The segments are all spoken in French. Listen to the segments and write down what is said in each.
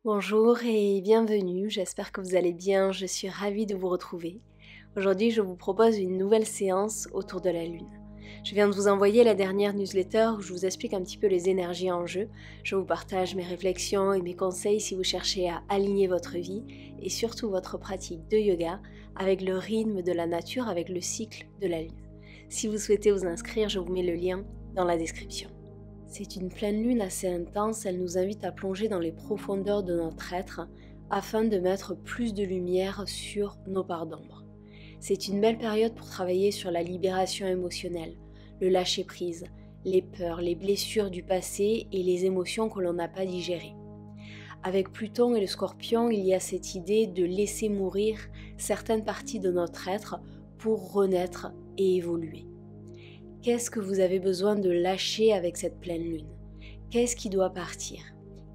Bonjour et bienvenue, j'espère que vous allez bien, je suis ravie de vous retrouver. Aujourd'hui, je vous propose une nouvelle séance autour de la Lune. Je viens de vous envoyer la dernière newsletter où je vous explique un petit peu les énergies en jeu. Je vous partage mes réflexions et mes conseils si vous cherchez à aligner votre vie et surtout votre pratique de yoga avec le rythme de la nature, avec le cycle de la Lune. Si vous souhaitez vous inscrire, je vous mets le lien dans la description. C'est une pleine lune assez intense, elle nous invite à plonger dans les profondeurs de notre être afin de mettre plus de lumière sur nos parts d'ombre. C'est une belle période pour travailler sur la libération émotionnelle, le lâcher-prise, les peurs, les blessures du passé et les émotions que l'on n'a pas digérées. Avec Pluton et le Scorpion, il y a cette idée de laisser mourir certaines parties de notre être pour renaître et évoluer. Qu'est-ce que vous avez besoin de lâcher avec cette pleine lune? Qu'est-ce qui doit partir?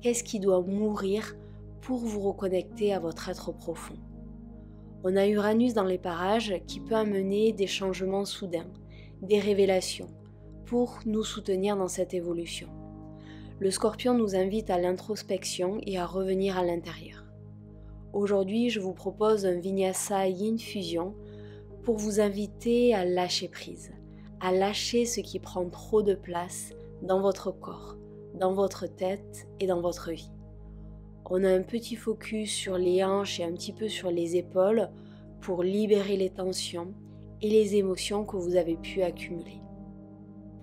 Qu'est-ce qui doit mourir pour vous reconnecter à votre être profond? On a Uranus dans les parages qui peut amener des changements soudains, des révélations, pour nous soutenir dans cette évolution. Le Scorpion nous invite à l'introspection et à revenir à l'intérieur. Aujourd'hui, je vous propose un Vinyasa Yin Fusion pour vous inviter à lâcher prise, à lâcher ce qui prend trop de place dans votre corps, dans votre tête et dans votre vie. On a un petit focus sur les hanches et un petit peu sur les épaules pour libérer les tensions et les émotions que vous avez pu accumuler.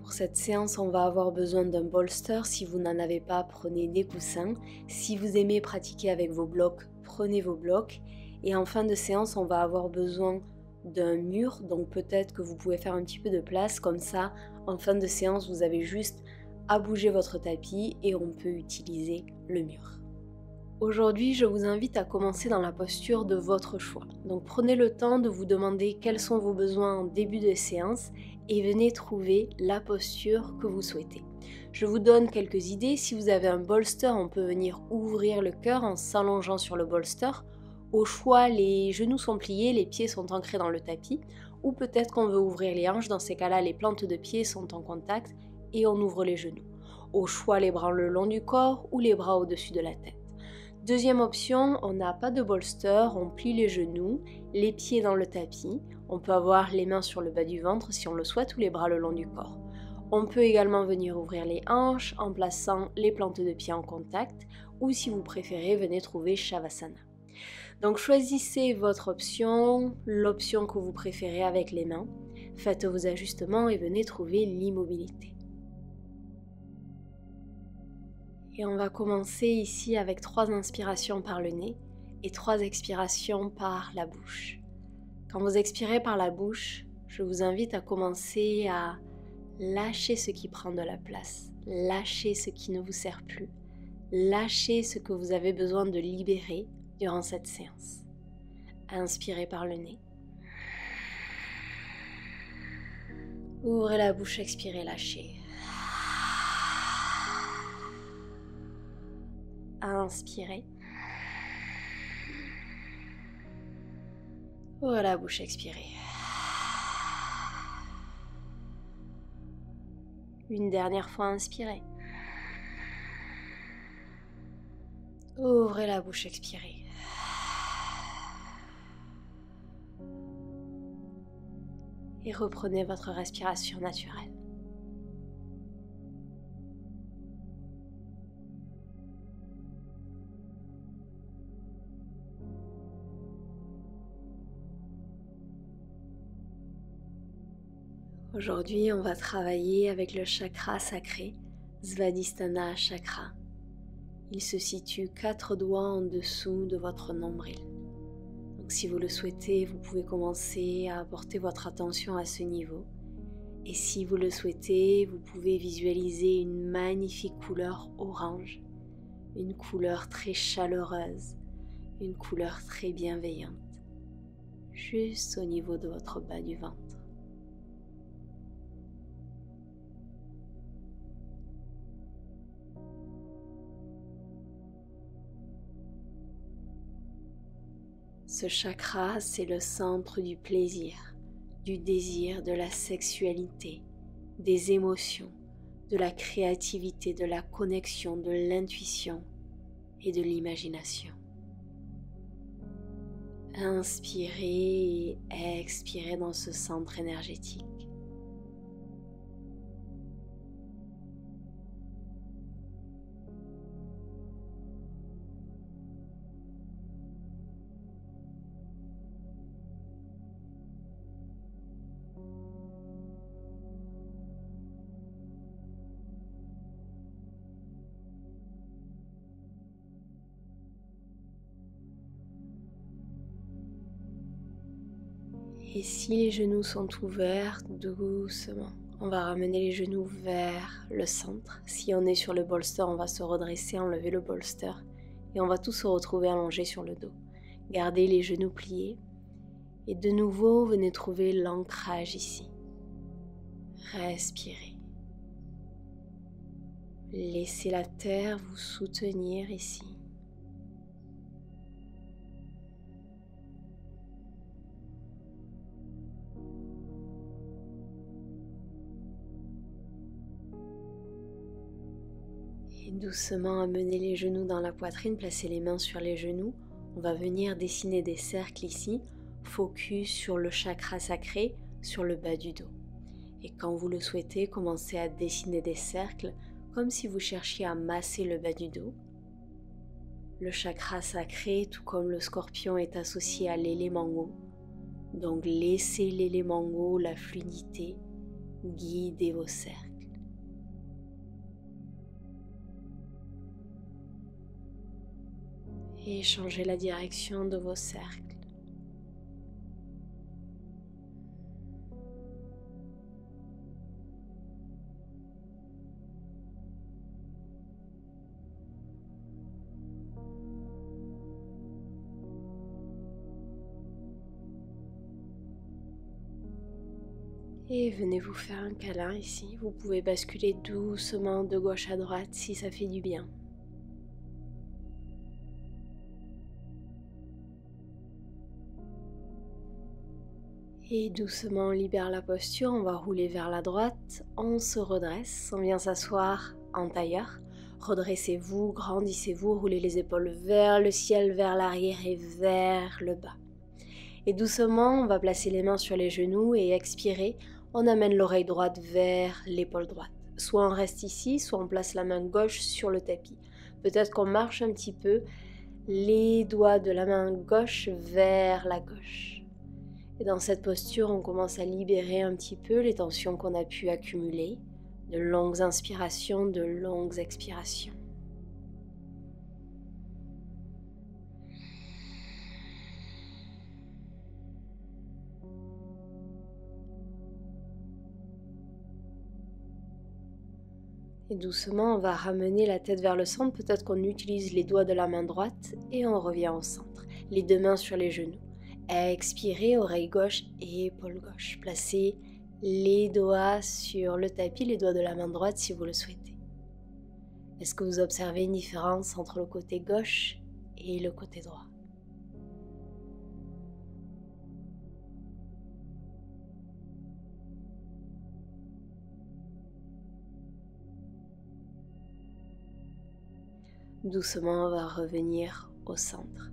Pour cette séance, on va avoir besoin d'un bolster. Si vous n'en avez pas, prenez des coussins. Si vous aimez pratiquer avec vos blocs, prenez vos blocs. Et en fin de séance, on va avoir besoin d'un mur, donc peut-être que vous pouvez faire un petit peu de place, comme ça, en fin de séance, vous avez juste à bouger votre tapis et on peut utiliser le mur. Aujourd'hui, je vous invite à commencer dans la posture de votre choix. Donc prenez le temps de vous demander quels sont vos besoins en début de séance et venez trouver la posture que vous souhaitez. Je vous donne quelques idées. Si vous avez un bolster, on peut venir ouvrir le cœur en s'allongeant sur le bolster. Au choix, les genoux sont pliés, les pieds sont ancrés dans le tapis, ou peut-être qu'on veut ouvrir les hanches. Dans ces cas-là, les plantes de pied sont en contact et on ouvre les genoux. Au choix, les bras le long du corps ou les bras au-dessus de la tête. Deuxième option, on n'a pas de bolster, on plie les genoux, les pieds dans le tapis. On peut avoir les mains sur le bas du ventre si on le souhaite ou les bras le long du corps. On peut également venir ouvrir les hanches en plaçant les plantes de pied en contact ou si vous préférez, venez trouver Shavasana. Donc choisissez votre option, l'option que vous préférez avec les mains. Faites vos ajustements et venez trouver l'immobilité. Et on va commencer ici avec 3 inspirations par le nez et 3 expirations par la bouche. Quand vous expirez par la bouche, je vous invite à commencer à lâcher ce qui prend de la place, lâcher ce qui ne vous sert plus, lâcher ce que vous avez besoin de libérer durant cette séance. Inspirez par le nez. Ouvrez la bouche, expirez, lâchez. Inspirez. Ouvrez la bouche, expirez. Une dernière fois, inspirez. Ouvrez la bouche, expirez. Et reprenez votre respiration naturelle. Aujourd'hui, on va travailler avec le chakra sacré, Svadhisthana Chakra. Il se situe 4 doigts en dessous de votre nombril. Donc si vous le souhaitez, vous pouvez commencer à apporter votre attention à ce niveau. Et si vous le souhaitez, vous pouvez visualiser une magnifique couleur orange, une couleur très chaleureuse, une couleur très bienveillante, juste au niveau de votre bas du ventre. Ce chakra, c'est le centre du plaisir, du désir, de la sexualité, des émotions, de la créativité, de la connexion, de l'intuition et de l'imagination. Inspirez et expirez dans ce centre énergétique. Et si les genoux sont ouverts, doucement, on va ramener les genoux vers le centre. Si on est sur le bolster, on va se redresser, enlever le bolster et on va tous se retrouver allongés sur le dos. Gardez les genoux pliés et de nouveau, venez trouver l'ancrage ici. Respirez. Laissez la terre vous soutenir ici. Et doucement amenez les genoux dans la poitrine, placez les mains sur les genoux. On va venir dessiner des cercles ici, focus sur le chakra sacré, sur le bas du dos. Et quand vous le souhaitez, commencez à dessiner des cercles comme si vous cherchiez à masser le bas du dos. Le chakra sacré, tout comme le scorpion, est associé à l'élément eau. Donc laissez l'élément eau, la fluidité, guider vos cercles. Et changez la direction de vos cercles. Et venez vous faire un câlin ici. Vous pouvez basculer doucement de gauche à droite si ça fait du bien. Et doucement on libère la posture, on va rouler vers la droite, on se redresse, on vient s'asseoir en tailleur. Redressez-vous, grandissez-vous, roulez les épaules vers le ciel, vers l'arrière et vers le bas. Et doucement, on va placer les mains sur les genoux et expirer. On amène l'oreille droite vers l'épaule droite. Soit on reste ici, soit on place la main gauche sur le tapis. Peut-être qu'on marche un petit peu, les doigts de la main gauche vers la gauche. Et dans cette posture, on commence à libérer un petit peu les tensions qu'on a pu accumuler. De longues inspirations, de longues expirations. Et doucement, on va ramener la tête vers le centre. Peut-être qu'on utilise les doigts de la main droite et on revient au centre. Les deux mains sur les genoux. Expirez, oreille gauche et épaule gauche. Placez les doigts sur le tapis, les doigts de la main droite si vous le souhaitez. Est-ce que vous observez une différence entre le côté gauche et le côté droit ? Doucement, on va revenir au centre.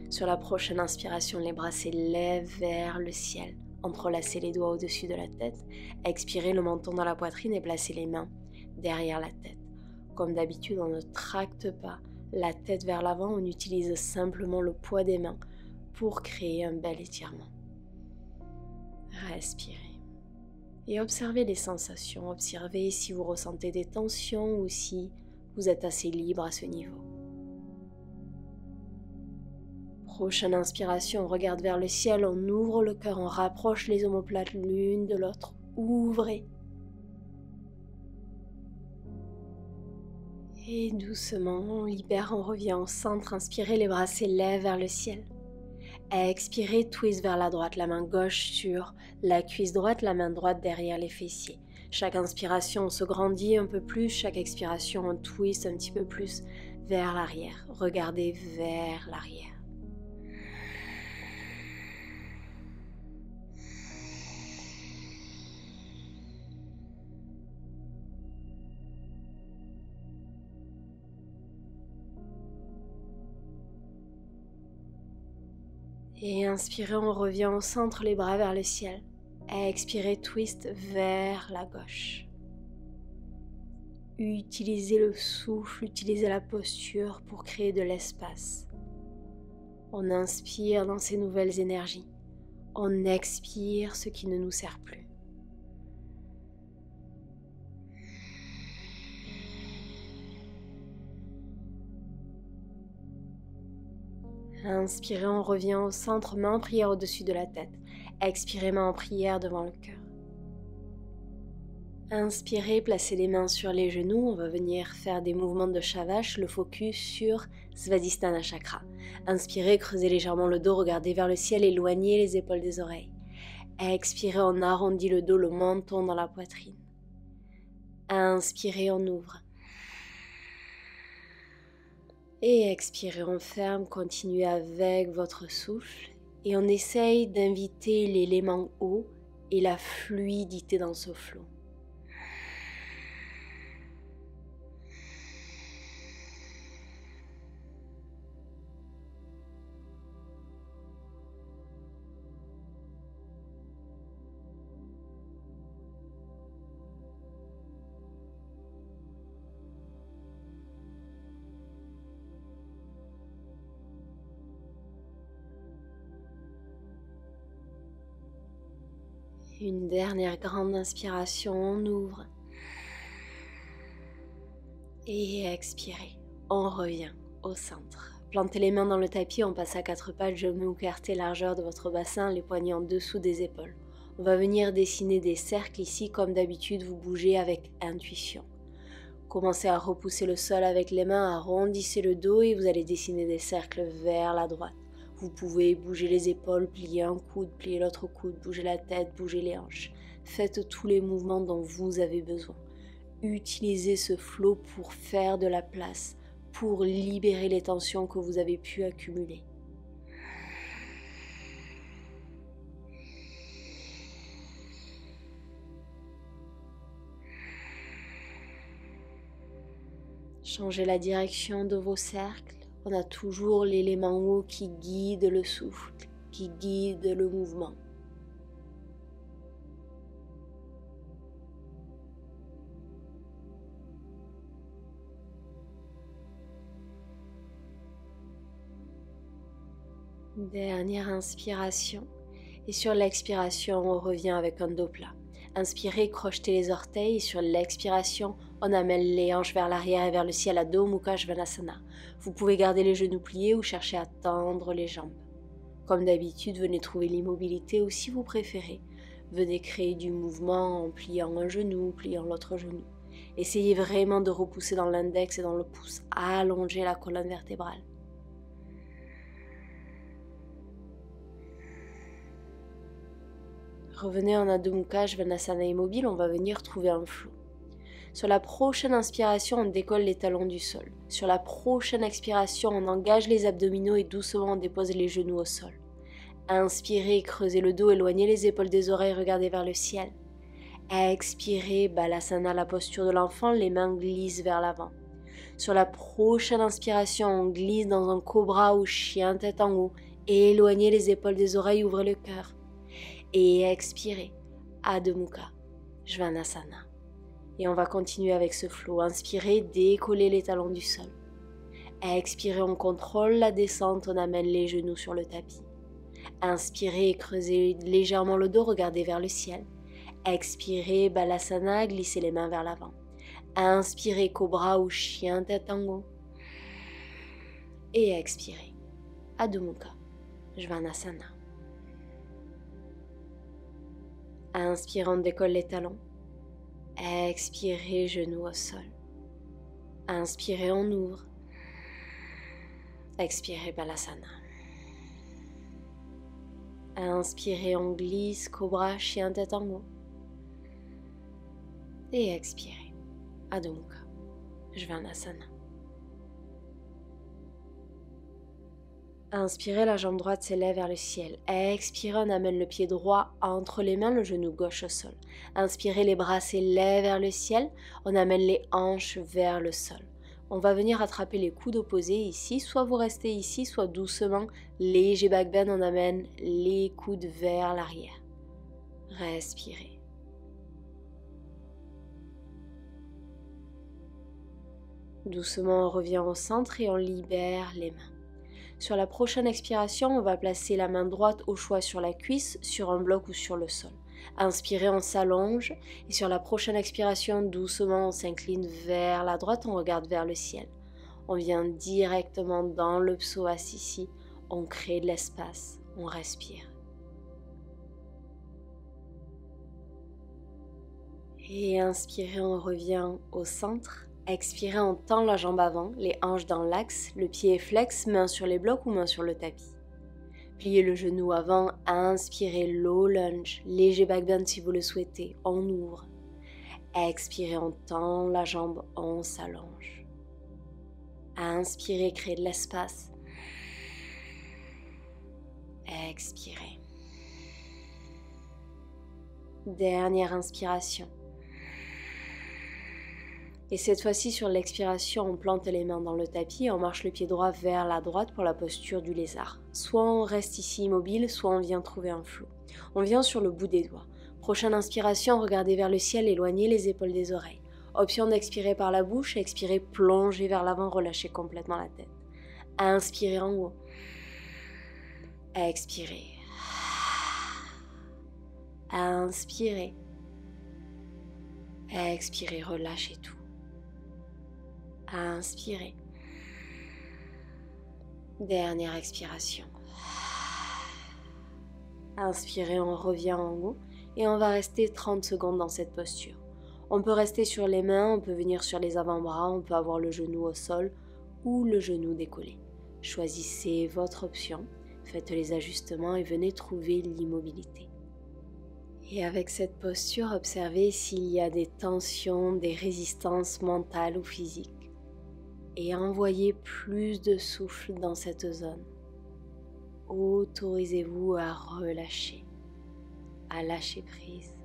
Sur la prochaine inspiration, les bras s'élèvent vers le ciel. Entrelacez les doigts au-dessus de la tête. Expirez le menton dans la poitrine et placez les mains derrière la tête. Comme d'habitude, on ne tracte pas la tête vers l'avant, on utilise simplement le poids des mains pour créer un bel étirement. Respirez. Et observez les sensations. Observez si vous ressentez des tensions ou si vous êtes assez libre à ce niveau. Prochaine inspiration, on regarde vers le ciel, on ouvre le cœur, on rapproche les omoplates l'une de l'autre. Ouvrez. Et doucement, on libère, on revient au centre. Inspirez, les bras s'élèvent vers le ciel. Expirez, twist vers la droite, la main gauche sur la cuisse droite, la main droite derrière les fessiers. Chaque inspiration, on se grandit un peu plus. Chaque expiration, on twist un petit peu plus vers l'arrière. Regardez vers l'arrière. Et inspirez, on revient au centre, les bras vers le ciel. Expirez, twist vers la gauche. Utilisez le souffle, utilisez la posture pour créer de l'espace. On inspire dans ces nouvelles énergies. On expire ce qui ne nous sert plus. Inspirez, on revient au centre, main en prière au-dessus de la tête. Expirez, main en prière devant le cœur. Inspirez, placez les mains sur les genoux. On va venir faire des mouvements de Shavash, le focus sur Svadhisthana Chakra. Inspirez, creusez légèrement le dos, regardez vers le ciel, éloignez les épaules des oreilles. Expirez, on arrondit le dos, le menton dans la poitrine. Inspirez, on ouvre. Et expirez, on ferme, continuez avec votre souffle et on essaye d'inviter l'élément eau et la fluidité dans ce flot. Une dernière grande inspiration, on ouvre. Et expirez, on revient au centre. Plantez les mains dans le tapis, on passe à 4 pattes, genoux écartés, largeur de votre bassin, les poignets en dessous des épaules. On va venir dessiner des cercles ici, comme d'habitude, vous bougez avec intuition. Commencez à repousser le sol avec les mains, arrondissez le dos et vous allez dessiner des cercles vers la droite. Vous pouvez bouger les épaules, plier un coude, plier l'autre coude, bouger la tête, bouger les hanches. Faites tous les mouvements dont vous avez besoin. Utilisez ce flot pour faire de la place, pour libérer les tensions que vous avez pu accumuler. Changez la direction de vos cercles. On a toujours l'élément eau qui guide le souffle, qui guide le mouvement. Dernière inspiration. Et sur l'expiration, on revient avec un dos plat. Inspirez, crochetez les orteils. Et sur l'expiration, on amène les hanches vers l'arrière et vers le ciel, Adho Mukha Svanasana. Vous pouvez garder les genoux pliés ou chercher à tendre les jambes. Comme d'habitude, venez trouver l'immobilité ou si vous préférez, venez créer du mouvement en pliant un genou, pliant l'autre genou. Essayez vraiment de repousser dans l'index et dans le pouce, allonger la colonne vertébrale. Revenez en Adho Mukha Svanasana immobile, on va venir trouver un flot. Sur la prochaine inspiration, on décolle les talons du sol. Sur la prochaine expiration, on engage les abdominaux et doucement on dépose les genoux au sol. Inspirez, creusez le dos, éloignez les épaules des oreilles, regardez vers le ciel. Expirez, Balasana, la posture de l'enfant, les mains glissent vers l'avant. Sur la prochaine inspiration, on glisse dans un cobra ou chien tête en haut. Et éloignez les épaules des oreilles, ouvrez le cœur. Et expirez, Adho Mukha Svanasana. Et on va continuer avec ce flot. Inspirez, décollez les talons du sol. Expirez, on contrôle la descente, on amène les genoux sur le tapis. Inspirez, creusez légèrement le dos, regardez vers le ciel. Expirez, Balasana, glissez les mains vers l'avant. Inspirez, cobra ou chien tête en haut. Et expirez, Adho Mukha Svanasana. Inspirez, on décolle les talons. Expirez, genoux au sol. Inspirez, on ouvre. Expirez, Balasana. Inspirez, on glisse, cobra, chien tête en haut. Et expirez, Adho Mukha Svanasana. Inspirez, la jambe droite s'élève vers le ciel. Expirez, on amène le pied droit entre les mains, le genou gauche au sol. Inspirez, les bras s'élèvent vers le ciel. On amène les hanches vers le sol. On va venir attraper les coudes opposés ici, soit vous restez ici, soit doucement, léger back bend, on amène les coudes vers l'arrière. Respirez. Doucement, on revient au centre et on libère les mains. Sur la prochaine expiration, on va placer la main droite au choix sur la cuisse, sur un bloc ou sur le sol. Inspirez, on s'allonge et sur la prochaine expiration, doucement, on s'incline vers la droite, on regarde vers le ciel. On vient directement dans le psoas ici, on crée de l'espace, on respire. Et inspirez, on revient au centre. Expirez, on tend la jambe avant, les hanches dans l'axe, le pied est flex, main sur les blocs ou main sur le tapis. Pliez le genou avant, inspirez, low lunge, léger back bend si vous le souhaitez, on ouvre. Expirez, on tend la jambe, on s'allonge. Inspirez, créez de l'espace. Expirez. Dernière inspiration. Et cette fois-ci, sur l'expiration, on plante les mains dans le tapis et on marche le pied droit vers la droite pour la posture du lézard. Soit on reste ici immobile, soit on vient trouver un flot. On vient sur le bout des doigts. Prochaine inspiration, regardez vers le ciel, éloignez les épaules des oreilles. Option d'expirer par la bouche, expirez, plongez vers l'avant, relâchez complètement la tête. Inspirez en haut. Expirez. Inspirez. Expirez, relâchez tout. Inspirez. Dernière expiration. Inspirez, on revient en haut et on va rester 30 secondes dans cette posture. On peut rester sur les mains, on peut venir sur les avant-bras, on peut avoir le genou au sol ou le genou décollé. Choisissez votre option, faites les ajustements et venez trouver l'immobilité. Et avec cette posture, observez s'il y a des tensions, des résistances mentales ou physiques. Et envoyez plus de souffle dans cette zone. Autorisez-vous à relâcher, à lâcher prise.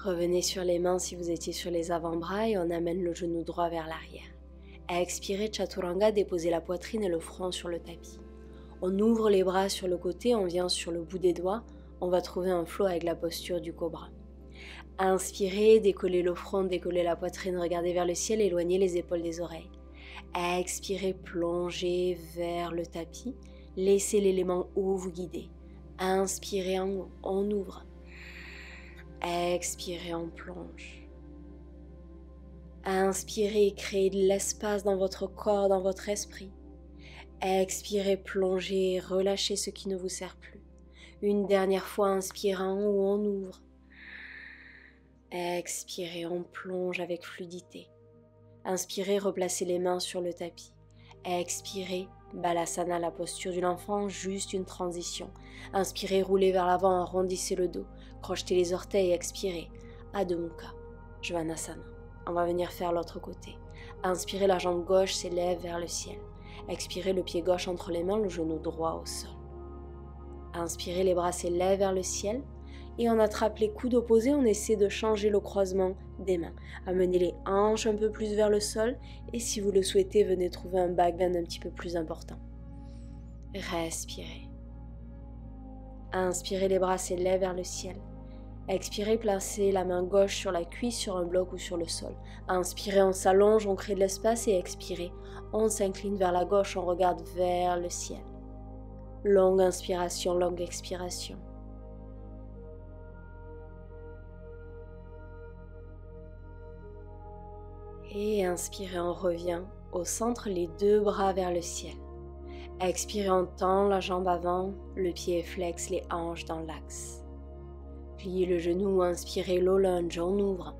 Revenez sur les mains si vous étiez sur les avant-bras et on amène le genou droit vers l'arrière. Expirez, Chaturanga, déposez la poitrine et le front sur le tapis. On ouvre les bras sur le côté, on vient sur le bout des doigts, on va trouver un flow avec la posture du cobra. Inspirez, décollez le front, décollez la poitrine, regardez vers le ciel, éloignez les épaules des oreilles. Expirez, plongez vers le tapis, laissez l'élément haut vous guider. Inspirez en haut, on ouvre. Expirez, on plonge. Inspirez, créez de l'espace dans votre corps, dans votre esprit. Expirez, plongez, relâchez ce qui ne vous sert plus. Une dernière fois, inspirant où on ouvre. Expirez, on plonge avec fluidité. Inspirez, replacez les mains sur le tapis. Expirez, Balasana, la posture de l'enfant, juste une transition. Inspirez, roulez vers l'avant, arrondissez le dos. Crochetez les orteils, expirez. Adho Mukha, Svanasana. On va venir faire l'autre côté. Inspirez, la jambe gauche s'élève vers le ciel. Expirez, le pied gauche entre les mains, le genou droit au sol. Inspirez, les bras s'élèvent vers le ciel. Et on attrape les coudes opposés, on essaie de changer le croisement des mains. Amenez les hanches un peu plus vers le sol. Et si vous le souhaitez, venez trouver un back bend un petit peu plus important. Respirez. Inspirez, les bras s'élèvent vers le ciel. Expirez, placez la main gauche sur la cuisse, sur un bloc ou sur le sol. Inspirez, on s'allonge, on crée de l'espace et expirez. On s'incline vers la gauche, on regarde vers le ciel. Longue inspiration, longue expiration. Et inspirez, on revient au centre, les deux bras vers le ciel. Expirez, on tend la jambe avant, le pied flex, les hanches dans l'axe. Pliez le genou, inspirez, low lunge, on ouvre.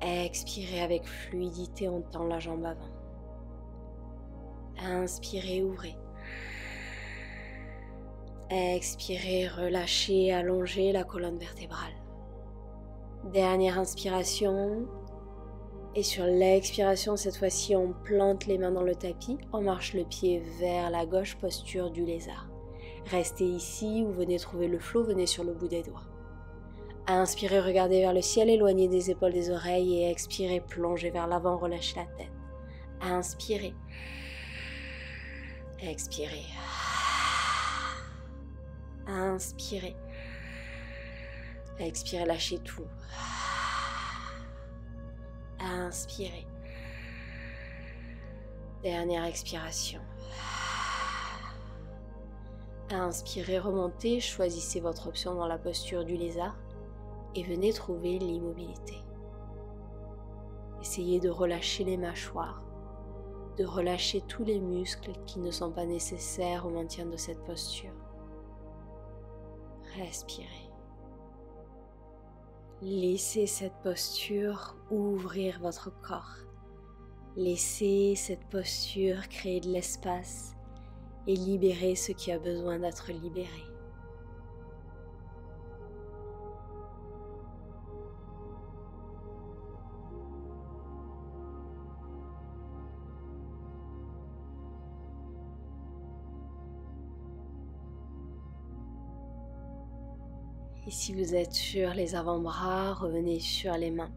Expirez avec fluidité, on tend la jambe avant. Inspirez, ouvrez. Expirez, relâchez, allongez la colonne vertébrale. Dernière inspiration. Et sur l'expiration, cette fois-ci, on plante les mains dans le tapis. On marche le pied vers la gauche, posture du lézard. Restez ici ou venez trouver le flot, venez sur le bout des doigts. Inspirez, regardez vers le ciel, éloignez des épaules des oreilles et expirez, plongez vers l'avant, relâchez la tête. Inspirez. Expirez. Inspirez. Expirez, lâchez tout. Inspirez. Dernière expiration. Inspirez, remontez, choisissez votre option dans la posture du lézard et venez trouver l'immobilité. Essayez de relâcher les mâchoires, de relâcher tous les muscles qui ne sont pas nécessaires au maintien de cette posture. Respirez. Laissez cette posture ouvrir votre corps. Laissez cette posture créer de l'espace et libérer ce qui a besoin d'être libéré. Et si vous êtes sur les avant-bras, revenez sur les mains.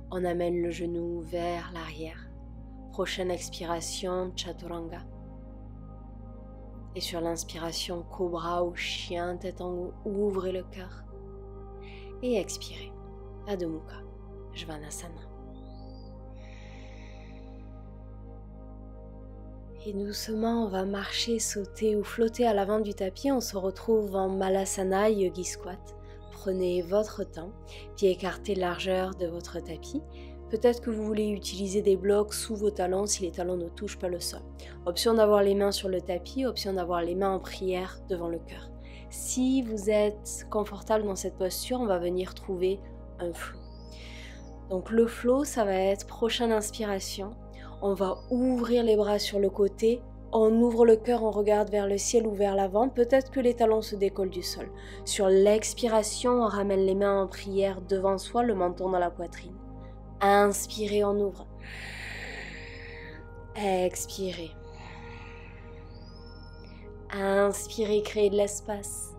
On amène le genou vers l'arrière. Prochaine expiration, Chaturanga. Et sur l'inspiration, Cobra ou chien, tête en haut, ouvrez le cœur. Et expirez, Adho Mukha, Svanasana. Et doucement, on va marcher, sauter ou flotter à l'avant du tapis. On se retrouve en Malasana, Yogi Squat. Prenez votre temps, pieds écartés largeur de votre tapis. Peut-être que vous voulez utiliser des blocs sous vos talons si les talons ne touchent pas le sol. Option d'avoir les mains sur le tapis, option d'avoir les mains en prière devant le cœur. Si vous êtes confortable dans cette posture, on va venir trouver un flow. Donc le flow, ça va être prochaine inspiration. On va ouvrir les bras sur le côté. On ouvre le cœur, on regarde vers le ciel ou vers l'avant. Peut-être que les talons se décollent du sol. Sur l'expiration, on ramène les mains en prière devant soi, le menton dans la poitrine. Inspirez, on ouvre. Expirez. Inspirez, créez de l'espace.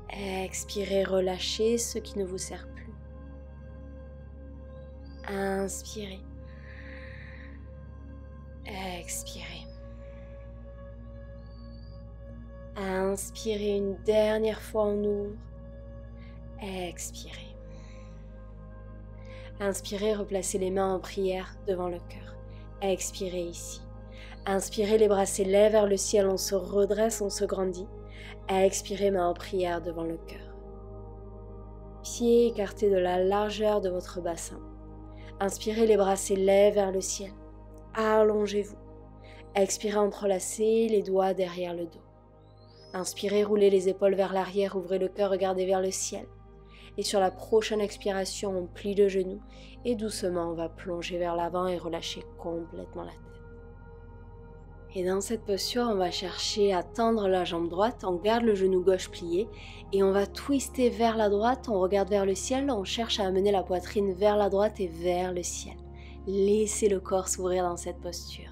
Expirez, relâchez ce qui ne vous sert plus. Inspirez. Expirez. Inspirez une dernière fois, on ouvre. Expirez. Inspirez, replacez les mains en prière devant le cœur. Expirez ici. Inspirez, les bras s'élèvent vers le ciel, on se redresse, on se grandit. Expirez, mains en prière devant le cœur. Pieds écartés de la largeur de votre bassin. Inspirez, les bras s'élèvent vers le ciel. Allongez-vous. Expirez, entrelacez les doigts derrière le dos. Inspirez, roulez les épaules vers l'arrière, ouvrez le cœur, regardez vers le ciel. Et sur la prochaine expiration, on plie le genou et doucement, on va plonger vers l'avant et relâcher complètement la tête. Et dans cette posture, on va chercher à tendre la jambe droite, on garde le genou gauche plié et on va twister vers la droite, on regarde vers le ciel, on cherche à amener la poitrine vers la droite et vers le ciel. Laissez le corps s'ouvrir dans cette posture.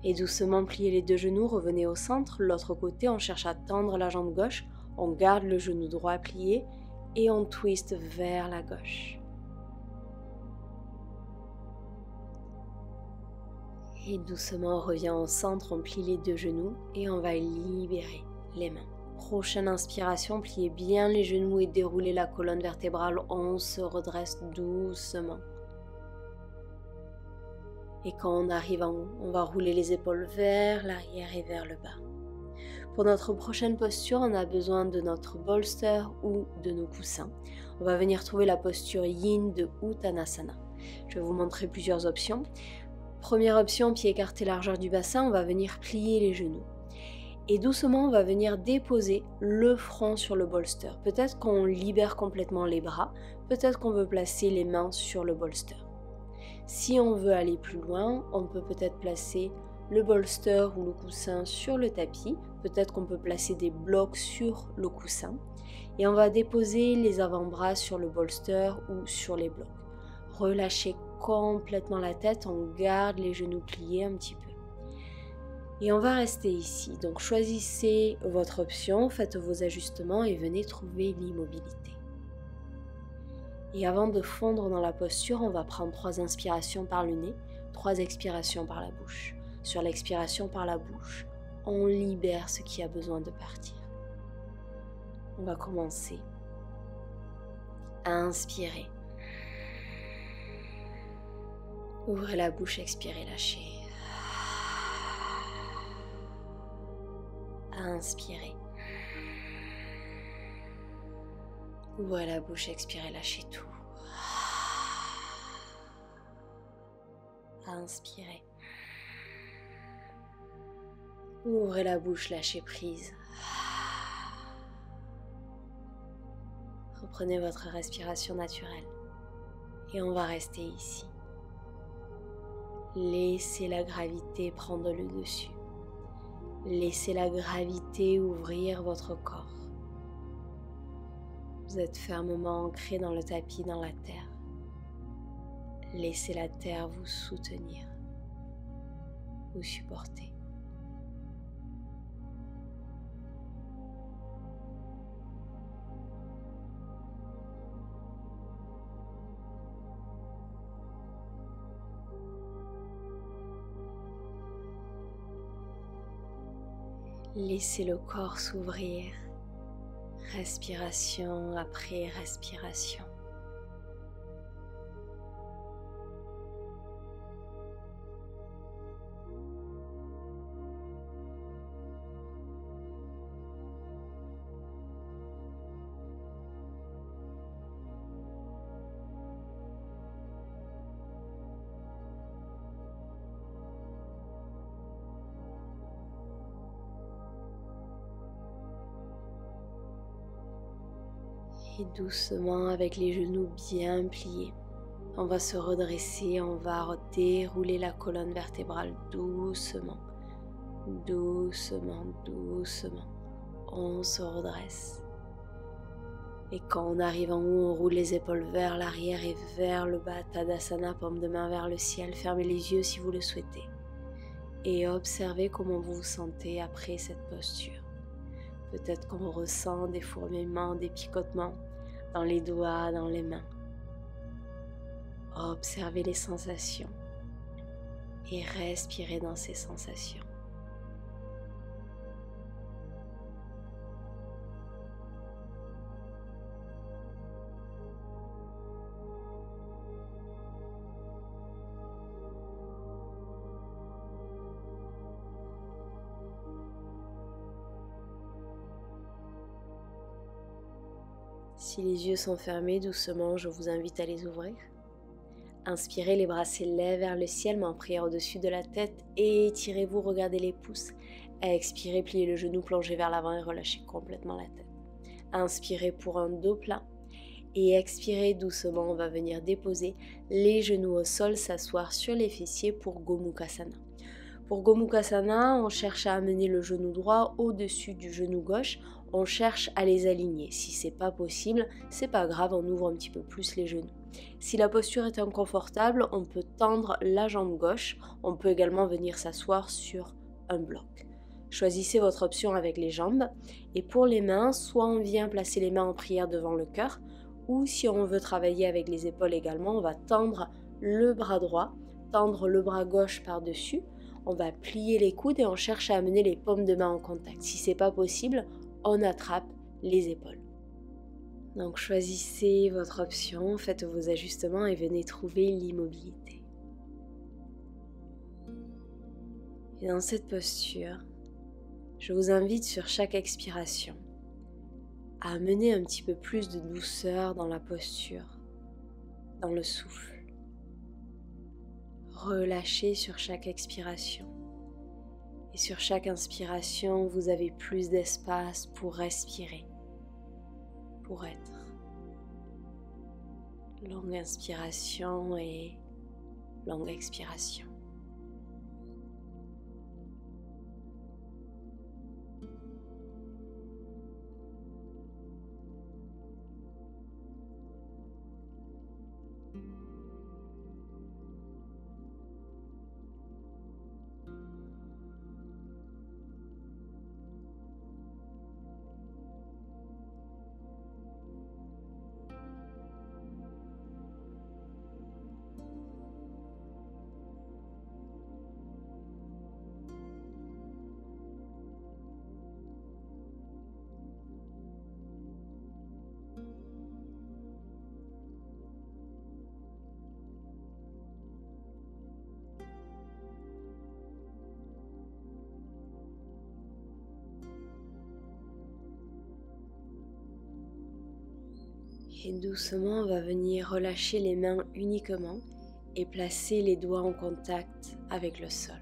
Et doucement pliez les deux genoux, revenez au centre, l'autre côté, on cherche à tendre la jambe gauche, on garde le genou droit plié et on twiste vers la gauche. Et doucement, on revient au centre, on plie les deux genoux et on va libérer les mains. Prochaine inspiration, pliez bien les genoux et déroulez la colonne vertébrale, on se redresse doucement. Et quand on arrive en haut, on va rouler les épaules vers l'arrière et vers le bas. Pour notre prochaine posture, on a besoin de notre bolster ou de nos coussins. On va venir trouver la posture Yin de Uttanasana. Je vais vous montrer plusieurs options. Première option, pied écarté largeur du bassin, on va venir plier les genoux. Et doucement, on va venir déposer le front sur le bolster. Peut-être qu'on libère complètement les bras, peut-être qu'on veut placer les mains sur le bolster. Si on veut aller plus loin, on peut peut-être placer le bolster ou le coussin sur le tapis. Peut-être qu'on peut placer des blocs sur le coussin. Et on va déposer les avant-bras sur le bolster ou sur les blocs. Relâchez complètement la tête, on garde les genoux pliés un petit peu. Et on va rester ici. Donc choisissez votre option, faites vos ajustements et venez trouver l'immobilité. Et avant de fondre dans la posture, on va prendre 3 inspirations par le nez, 3 expirations par la bouche. Sur l'expiration par la bouche, on libère ce qui a besoin de partir. On va commencer à inspirer. Ouvrez la bouche, expirez, lâchez. À inspirer. Ouvrez la bouche, expirez, lâchez tout. À inspirer. Ouvrez la bouche, lâchez prise. Reprenez votre respiration naturelle. Et on va rester ici. Laissez la gravité prendre le dessus. Laissez la gravité ouvrir votre corps. Vous êtes fermement ancré dans le tapis, dans la terre. Laissez la terre vous soutenir, vous supporter. Laissez le corps s'ouvrir, respiration après respiration. Et doucement, avec les genoux bien pliés, on va se redresser, on va dérouler la colonne vertébrale doucement, doucement, doucement. On se redresse. Et quand on arrive en haut, on roule les épaules vers l'arrière et vers le bas, Tadasana, paume de main vers le ciel. Fermez les yeux si vous le souhaitez. Et observez comment vous vous sentez après cette posture. Peut-être qu'on ressent des fourmillements, des picotements dans les doigts, dans les mains. Observez les sensations et respirez dans ces sensations. Si les yeux sont fermés, doucement, je vous invite à les ouvrir. Inspirez, les bras s'élèvent vers le ciel, main prière au-dessus de la tête. Étirez-vous, regardez les pouces. Expirez, pliez le genou, plongez vers l'avant et relâchez complètement la tête. Inspirez pour un dos plat. Et expirez doucement, on va venir déposer les genoux au sol, s'asseoir sur les fessiers pour Gomukhasana. Pour Gomukhasana, on cherche à amener le genou droit au-dessus du genou gauche. On cherche à les aligner. Si c'est pas possible, c'est pas grave, on ouvre un petit peu plus les genoux. Si la posture est inconfortable, on peut tendre la jambe gauche. On peut également venir s'asseoir sur un bloc. Choisissez votre option avec les jambes. Et pour les mains, soit on vient placer les mains en prière devant le cœur, ou si on veut travailler avec les épaules également, on va tendre le bras droit, tendre le bras gauche par-dessus. On va plier les coudes et on cherche à amener les paumes de main en contact. Si c'est pas possible, on attrape les épaules. Donc choisissez votre option, faites vos ajustements et venez trouver l'immobilité. Et dans cette posture, je vous invite sur chaque expiration à amener un petit peu plus de douceur dans la posture, dans le souffle. Relâchez sur chaque expiration. Et sur chaque inspiration, vous avez plus d'espace pour respirer, pour être. Longue inspiration et longue expiration. Et doucement, on va venir relâcher les mains uniquement et placer les doigts en contact avec le sol.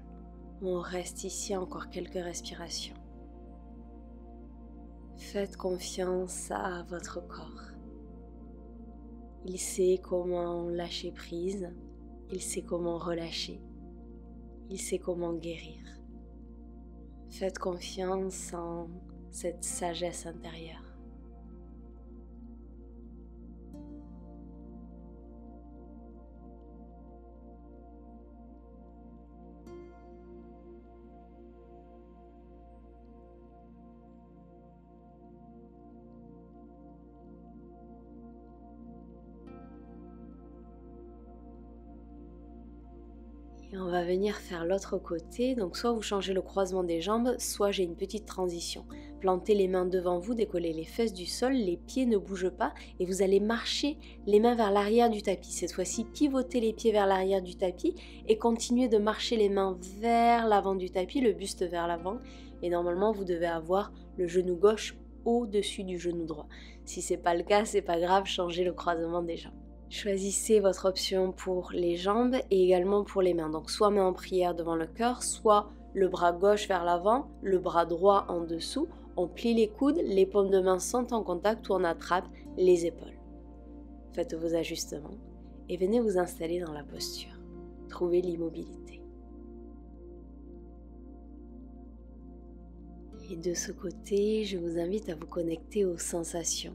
On reste ici encore quelques respirations. Faites confiance à votre corps. Il sait comment lâcher prise, il sait comment relâcher, il sait comment guérir. Faites confiance en cette sagesse intérieure. Et on va venir faire l'autre côté, donc soit vous changez le croisement des jambes, soit j'ai une petite transition. Plantez les mains devant vous, décollez les fesses du sol, les pieds ne bougent pas et vous allez marcher les mains vers l'arrière du tapis. Cette fois-ci, pivotez les pieds vers l'arrière du tapis et continuez de marcher les mains vers l'avant du tapis, le buste vers l'avant. Et normalement, vous devez avoir le genou gauche au-dessus du genou droit. Si ce n'est pas le cas, c'est pas grave, changez le croisement des jambes. Choisissez votre option pour les jambes et également pour les mains. Donc soit main en prière devant le cœur, soit le bras gauche vers l'avant, le bras droit en dessous. On plie les coudes, les paumes de main sont en contact ou on attrape les épaules. Faites vos ajustements et venez vous installer dans la posture. Trouvez l'immobilité. Et de ce côté, je vous invite à vous connecter aux sensations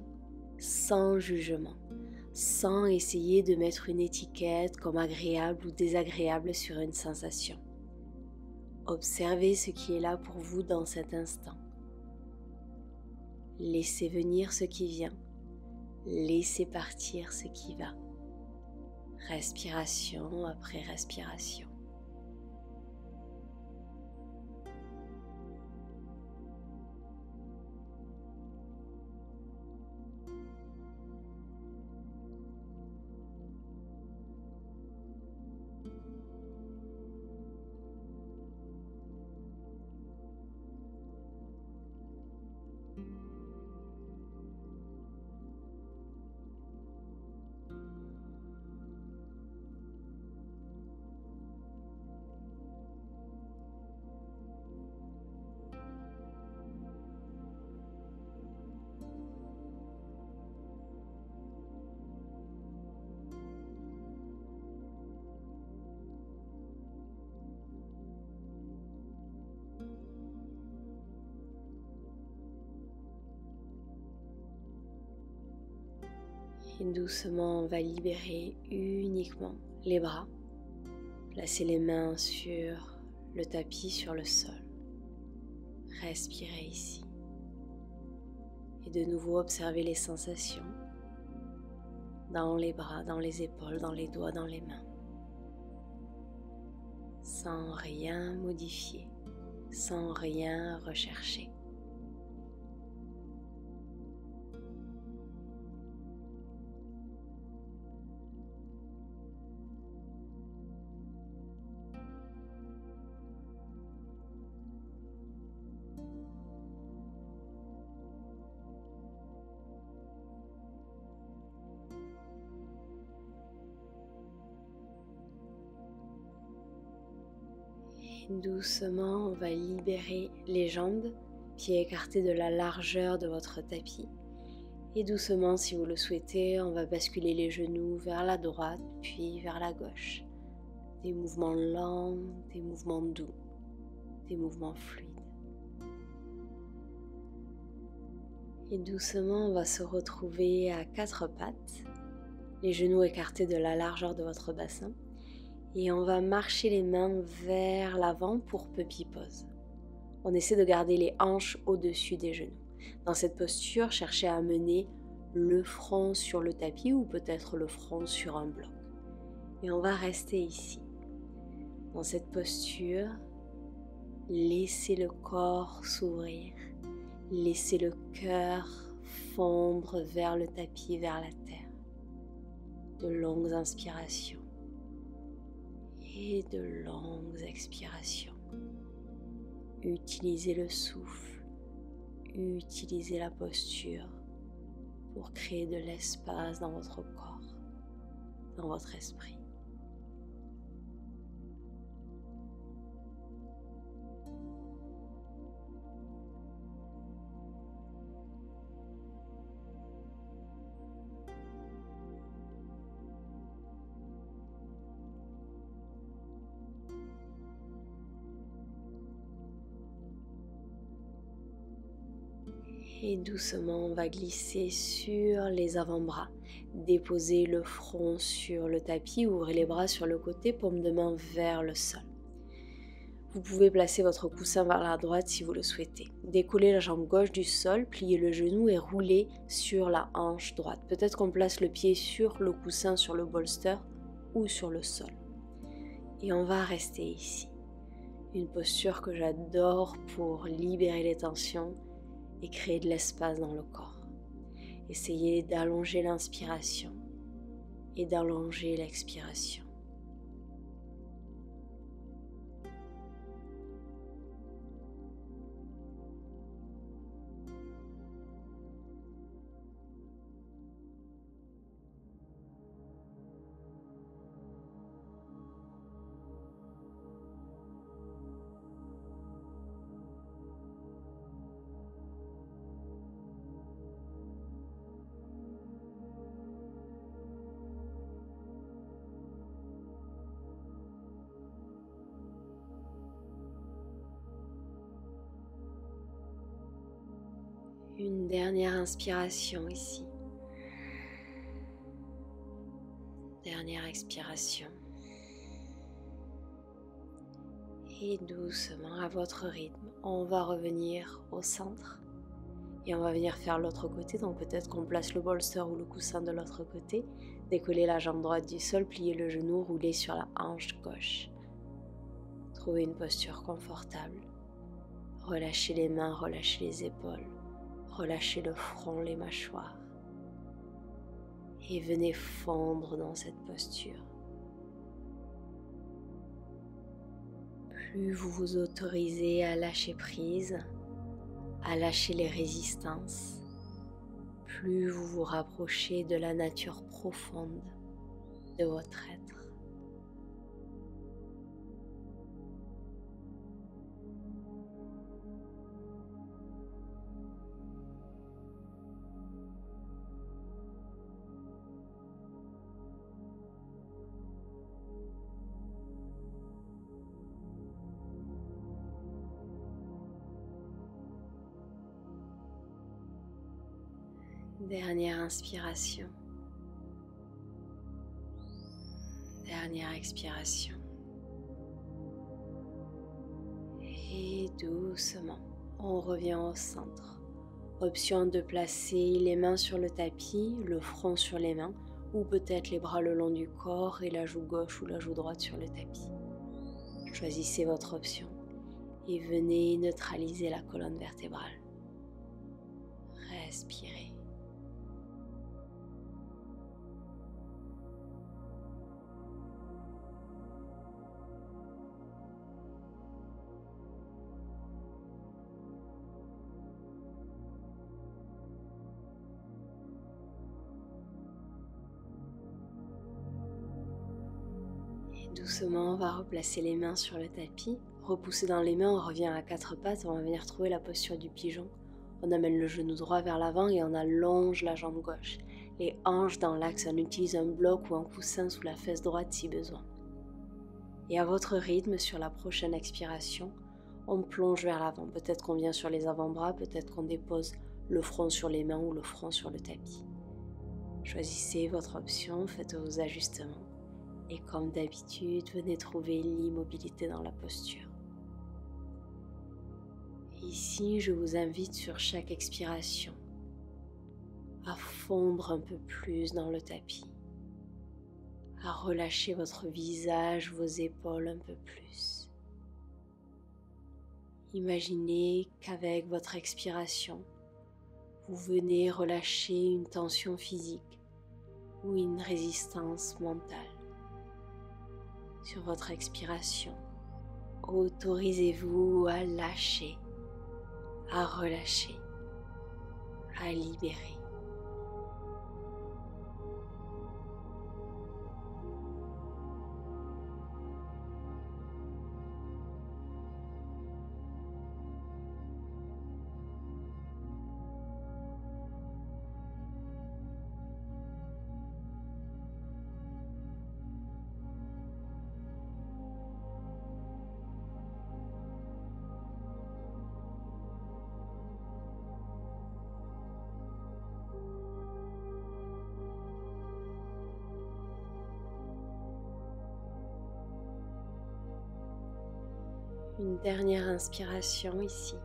sans jugement, sans essayer de mettre une étiquette comme agréable ou désagréable sur une sensation. Observez ce qui est là pour vous dans cet instant. Laissez venir ce qui vient, laissez partir ce qui va. Respiration après respiration. Et doucement, on va libérer uniquement les bras. Placez les mains sur le tapis, sur le sol. Respirez ici. Et de nouveau, observez les sensations dans les bras, dans les épaules, dans les doigts, dans les mains. Sans rien modifier, sans rien rechercher. Doucement, on va libérer les jambes, pieds écartés de la largeur de votre tapis. Et doucement, si vous le souhaitez, on va basculer les genoux vers la droite, puis vers la gauche. Des mouvements lents, des mouvements doux, des mouvements fluides. Et doucement, on va se retrouver à quatre pattes, les genoux écartés de la largeur de votre bassin. Et on va marcher les mains vers l'avant pour puppy pose. On essaie de garder les hanches au-dessus des genoux. Dans cette posture, cherchez à amener le front sur le tapis ou peut-être le front sur un bloc. Et on va rester ici. Dans cette posture, laissez le corps s'ouvrir. Laissez le cœur fondre vers le tapis, vers la terre. De longues inspirations. Et de longues expirations. Utilisez le souffle, utilisez la posture pour créer de l'espace dans votre corps, dans votre esprit. Et doucement, on va glisser sur les avant-bras. Déposez le front sur le tapis, ouvrez les bras sur le côté, paume de main vers le sol. Vous pouvez placer votre coussin vers la droite si vous le souhaitez. Décollez la jambe gauche du sol, pliez le genou et roulez sur la hanche droite. Peut-être qu'on place le pied sur le coussin, sur le bolster ou sur le sol. Et on va rester ici. Une posture que j'adore pour libérer les tensions et créer de l'espace dans le corps. Essayez d'allonger l'inspiration et d'allonger l'expiration. Une dernière inspiration ici. Dernière expiration. Et doucement, à votre rythme, on va revenir au centre. Et on va venir faire l'autre côté. Donc peut-être qu'on place le bolster ou le coussin de l'autre côté. Décollez la jambe droite du sol, pliez le genou, roulez sur la hanche gauche. Trouvez une posture confortable. Relâchez les mains, relâchez les épaules. Relâchez le front, les mâchoires et venez fondre dans cette posture. Plus vous vous autorisez à lâcher prise, à lâcher les résistances, plus vous vous rapprochez de la nature profonde de votre être. Dernière inspiration. Dernière expiration. Et doucement, on revient au centre. Option de placer les mains sur le tapis, le front sur les mains, ou peut-être les bras le long du corps et la joue gauche ou la joue droite sur le tapis. Choisissez votre option et venez neutraliser la colonne vertébrale. Respirez. Doucement, on va replacer les mains sur le tapis. Repousser dans les mains, on revient à quatre pattes. On va venir trouver la posture du pigeon. On amène le genou droit vers l'avant et on allonge la jambe gauche. Les hanches dans l'axe, on utilise un bloc ou un coussin sous la fesse droite si besoin. Et à votre rythme, sur la prochaine expiration, on plonge vers l'avant. Peut-être qu'on vient sur les avant-bras, peut-être qu'on dépose le front sur les mains ou le front sur le tapis. Choisissez votre option, faites vos ajustements. Et comme d'habitude, venez trouver l'immobilité dans la posture. Ici, je vous invite sur chaque expiration à fondre un peu plus dans le tapis, à relâcher votre visage, vos épaules un peu plus. Imaginez qu'avec votre expiration, vous venez relâcher une tension physique ou une résistance mentale. Sur votre expiration, autorisez-vous à lâcher, à relâcher, à libérer. Une dernière inspiration ici.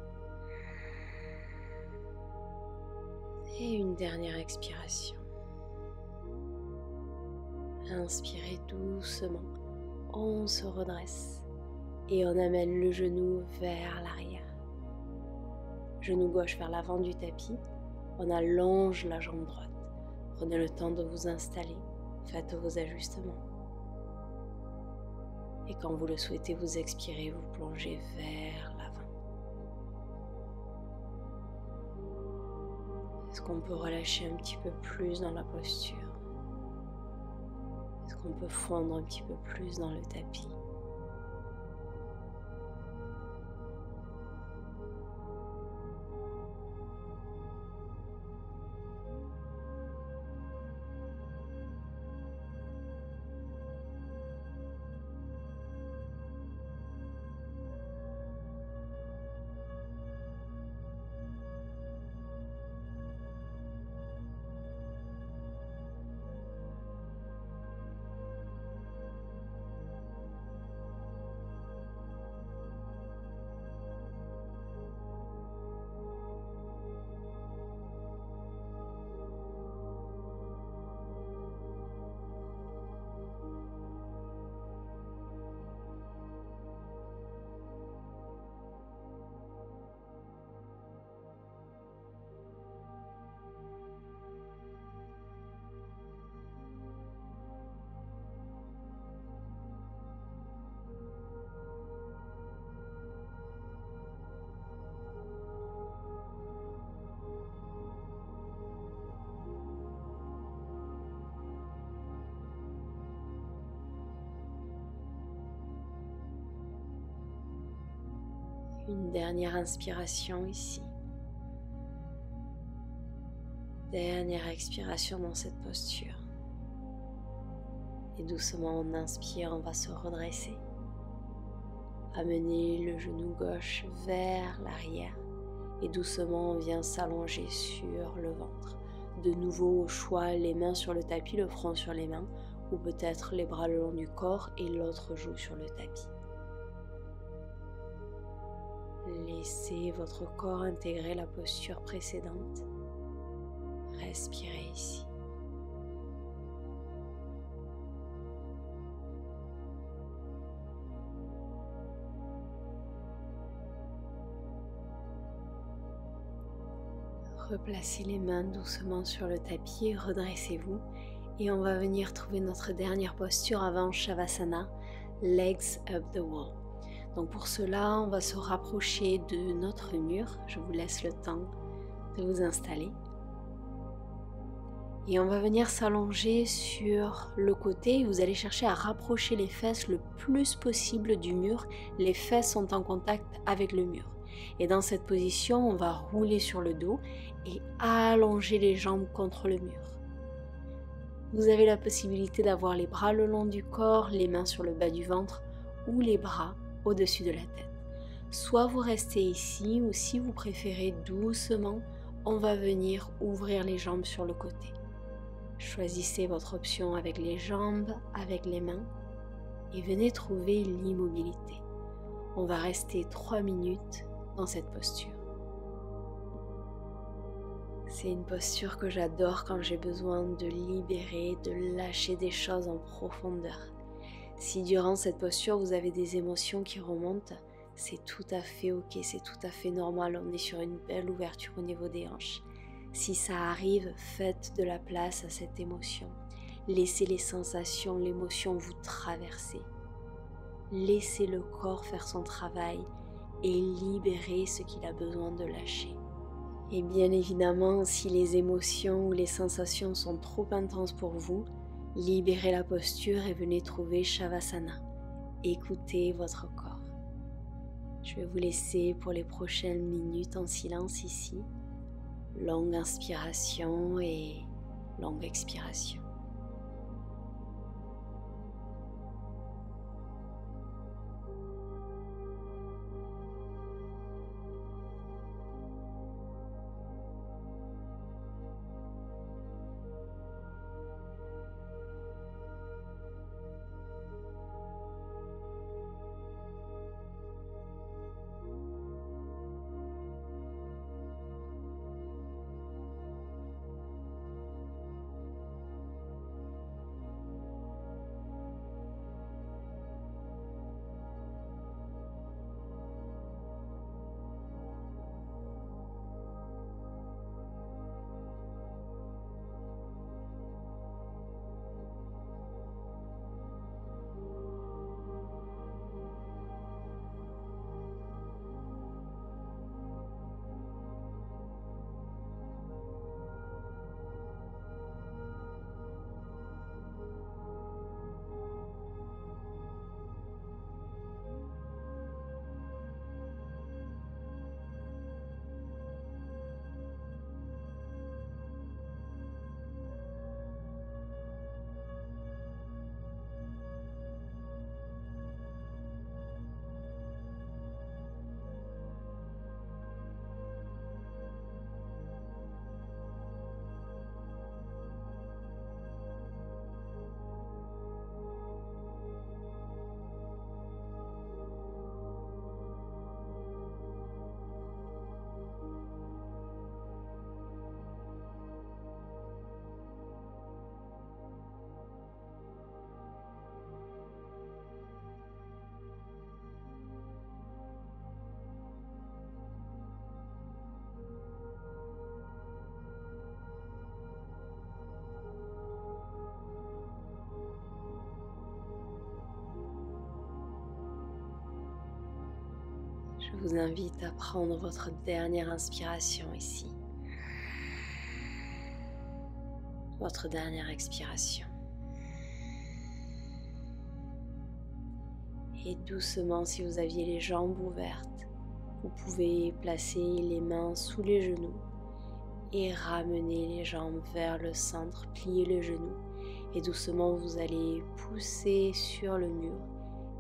Et une dernière expiration. Inspirez doucement. On se redresse et on amène le genou vers l'arrière. Genou gauche vers l'avant du tapis. On allonge la jambe droite. Prenez le temps de vous installer. Faites vos ajustements. Et quand vous le souhaitez, vous expirez, vous plongez vers l'avant. Est-ce qu'on peut relâcher un petit peu plus dans la posture? Est-ce qu'on peut fondre un petit peu plus dans le tapis? Une dernière inspiration ici. Dernière expiration dans cette posture. Et doucement on inspire, on va se redresser. Amener le genou gauche vers l'arrière. Et doucement on vient s'allonger sur le ventre. De nouveau au choix, les mains sur le tapis, le front sur les mains. Ou peut-être les bras le long du corps et l'autre joue sur le tapis. Laissez votre corps intégrer la posture précédente. Respirez ici. Replacez les mains doucement sur le tapis, redressez-vous et on va venir trouver notre dernière posture avant Shavasana, Legs up the wall. Donc pour cela, on va se rapprocher de notre mur. Je vous laisse le temps de vous installer. Et on va venir s'allonger sur le côté. Vous allez chercher à rapprocher les fesses le plus possible du mur. Les fesses sont en contact avec le mur. Et dans cette position, on va rouler sur le dos et allonger les jambes contre le mur. Vous avez la possibilité d'avoir les bras le long du corps, les mains sur le bas du ventre ou les bras au-dessus de la tête. Soit vous restez ici ou si vous préférez doucement, on va venir ouvrir les jambes sur le côté. Choisissez votre option avec les jambes, avec les mains et venez trouver l'immobilité. On va rester 3 minutes dans cette posture. C'est une posture que j'adore quand j'ai besoin de libérer, de lâcher des choses en profondeur. Si durant cette posture vous avez des émotions qui remontent, c'est tout à fait ok, c'est tout à fait normal, on est sur une belle ouverture au niveau des hanches. Si ça arrive, faites de la place à cette émotion. Laissez les sensations, l'émotion vous traverser. Laissez le corps faire son travail et libérez ce qu'il a besoin de lâcher. Et bien évidemment, si les émotions ou les sensations sont trop intenses pour vous, libérez la posture et venez trouver Shavasana. Écoutez votre corps. Je vais vous laisser pour les prochaines minutes en silence ici. Longue inspiration et longue expiration. Je vous invite à prendre votre dernière inspiration ici. Votre dernière expiration. Et doucement, si vous aviez les jambes ouvertes, vous pouvez placer les mains sous les genoux et ramener les jambes vers le centre, plier le genou. Et doucement, vous allez pousser sur le mur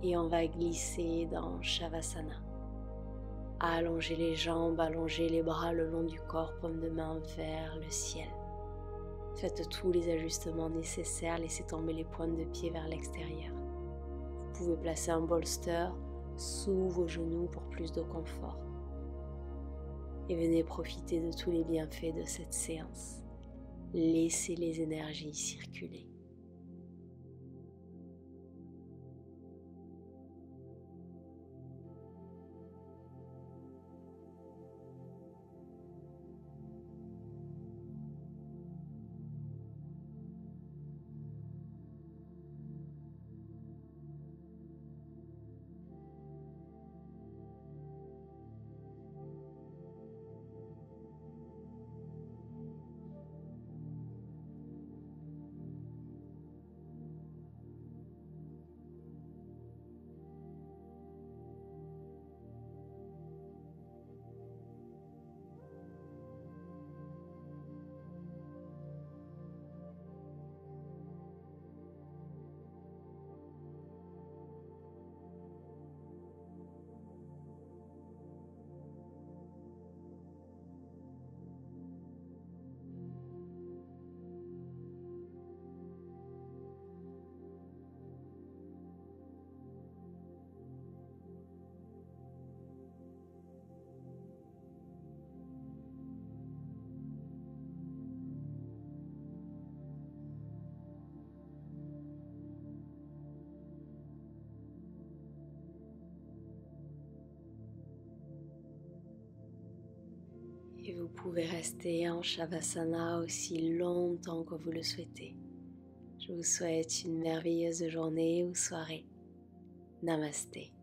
et on va glisser dans Shavasana. Allongez les jambes, allongez les bras le long du corps, paume de main vers le ciel. Faites tous les ajustements nécessaires, laissez tomber les pointes de pied vers l'extérieur. Vous pouvez placer un bolster sous vos genoux pour plus de confort. Et venez profiter de tous les bienfaits de cette séance. Laissez les énergies circuler. Et vous pouvez rester en Shavasana aussi longtemps que vous le souhaitez. Je vous souhaite une merveilleuse journée ou soirée. Namasté.